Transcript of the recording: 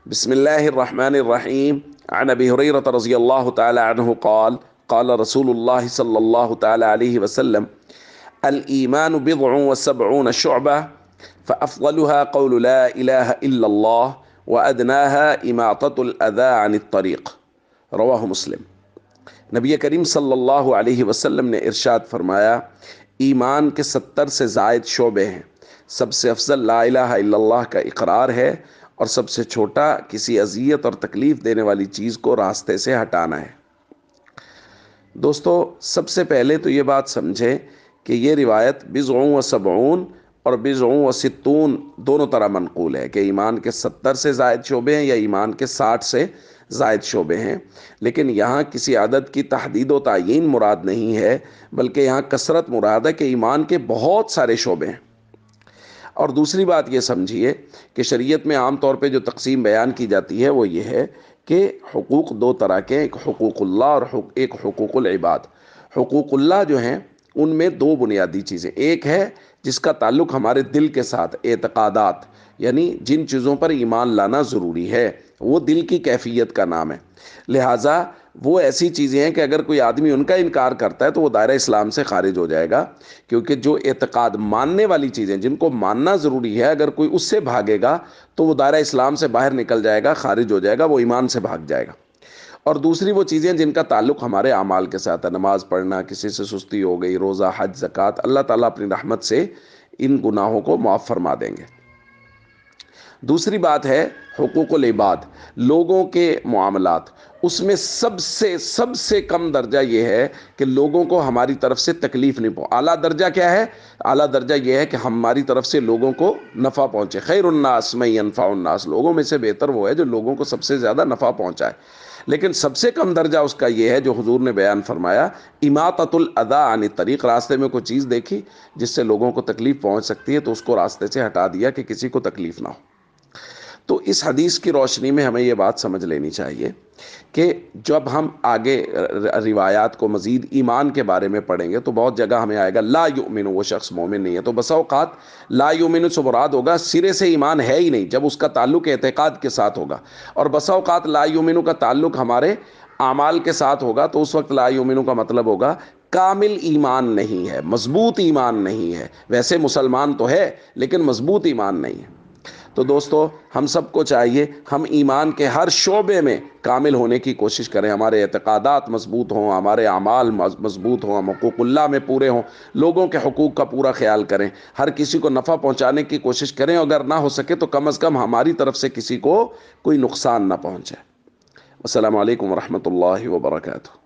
بسم الله الرحمن الرحيم. عن أبي هريرة رضي الله تعالى عنه قال قال رسول الله صلى الله تعالى عليه وسلم: الإيمان بضع وسبعون شعبة فأفضلها قول لا إله إلا الله وأدناها إماطة الأذى عن الطريق. رواہ مسلم۔ نبی کریم صلی اللہ علیہ وسلم نے ارشاد فرمایا، ایمان کے 70 سے زائد شعبے ہیں۔ سب سے افضل لا الہ الا اللہ کا اقرار ہے، اور سب سے چھوٹا کسی اذیت اور تکلیف دینے والی چیز کو راستے سے ہٹانا ہے۔ دوستو، سب سے پہلے تو یہ بات سمجھیں کہ یہ روایت بضع و سبعون اور بضع و ستون دونوں طرح منقول ہے، کہ ایمان کے 70 سے زائد شعبے ہیں یا ایمان کے 60 سے زائد شعبے ہیں، لیکن یہاں کسی عدد کی تحدید و تعیین مراد نہیں ہے، بلکہ یہاں کثرت مراد ہے کہ ایمان کے بہت سارے شعبے ہیں۔ اور دوسری بات یہ سمجھیے کہ شریعت میں عام طور پہ جو تقسیم بیان کی جاتی ہے وہ یہ ہے کہ حقوق دو طرح کے، ایک حقوق اللہ اور ایک حقوق العباد۔ حقوق اللہ جو ہیں ان میں دو بنیادی چیزیں، ایک ہے جس کا تعلق ہمارے دل کے ساتھ، اعتقادات، یعنی جن چیزوں پر ایمان لانا ضروری ہے، وہ دل کی کیفیت کا نام ہے۔ لہٰذا وہ ایسی چیزیں ہیں کہ اگر کوئی آدمی ان کا انکار کرتا ہے تو وہ دائرہ اسلام سے خارج ہو جائے گا، کیونکہ جو اعتقاد ماننے والی چیزیں جن کو ماننا ضروری ہے، اگر کوئی اس سے بھاگے گا تو وہ دائرہ اسلام سے باہر نکل جائے گا، خارج ہو جائے گا، وہ ایمان سے بھاگ جائے گا۔ اور دوسری وہ چیزیں جن کا تعلق ہمارے اعمال کے ساتھ ہے، نماز پڑھنا، کسی سے سستی ہو گئی، روزہ، حج، زکوٰۃ، اللہ تعالیٰ اپنی رحمت سے ان گناہوں کو معاف فرما دیں گے۔ دوسری بات ہے حقوق العباد، لوگوں کے معاملات۔ اس میں سب سے کم درجہ یہ ہے کہ لوگوں کو ہماری طرف سے تکلیف نہیں پہنچے۔ اعلیٰ درجہ کیا ہے؟ اعلیٰ درجہ یہ ہے کہ ہماری طرف سے لوگوں کو نفع پہنچے۔ خیر الناس من ينفع الناس، لوگوں میں سے بہتر وہ ہے جو لوگوں کو سب سے زیادہ نفع پہنچائے۔ لیکن سب سے کم درجہ اس کا یہ ہے جو حضور نے بیان فرمایا، اماطۃ الاذی عن الطریق، راستے میں کوئی چیز دیکھی جس سے لوگوں کو تکلیف پہنچ سکتی ہے تو اس کو راستے سے ہٹا دیا کہ کسی کو تکلیف نہ ہو۔ تو اس حدیث کی روشنی میں ہمیں یہ بات سمجھ لینی چاہیے کہ جب ہم آگے روایات کو مزید ایمان کے بارے میں پڑھیں گے تو بہت جگہ ہمیں آئے گا لا یؤمن، وہ شخص مومن نہیں ہے، تو بسا اوقات لا یؤمن سے مراد ہوگا سرے سے ایمان ہے ہی نہیں، جب اس کا تعلق اعتقاد کے ساتھ ہوگا، اور بسا اوقات لا یؤمن کا تعلق ہمارے اعمال کے ساتھ ہوگا، تو اس وقت لا یؤمن کا مطلب ہوگا کامل ایمان نہیں ہے، مضبوط ایمان نہیں ہے، ویسے مسلمان تو ہے لیکن مضبوط ایمان نہیں ہے۔ تو دوستو، ہم سب کو چاہیے ہم ایمان کے ہر شعبے میں کامل ہونے کی کوشش کریں، ہمارے اعتقادات مضبوط ہوں، ہمارے اعمال مضبوط ہوں، ہم حقوق اللہ میں پورے ہوں، لوگوں کے حقوق کا پورا خیال کریں، ہر کسی کو نفع پہنچانے کی کوشش کریں، اگر نہ ہو سکے تو کم از کم ہماری طرف سے کسی کو کوئی نقصان نہ پہنچے۔ السلام علیکم ورحمۃ اللہ وبرکاتہ۔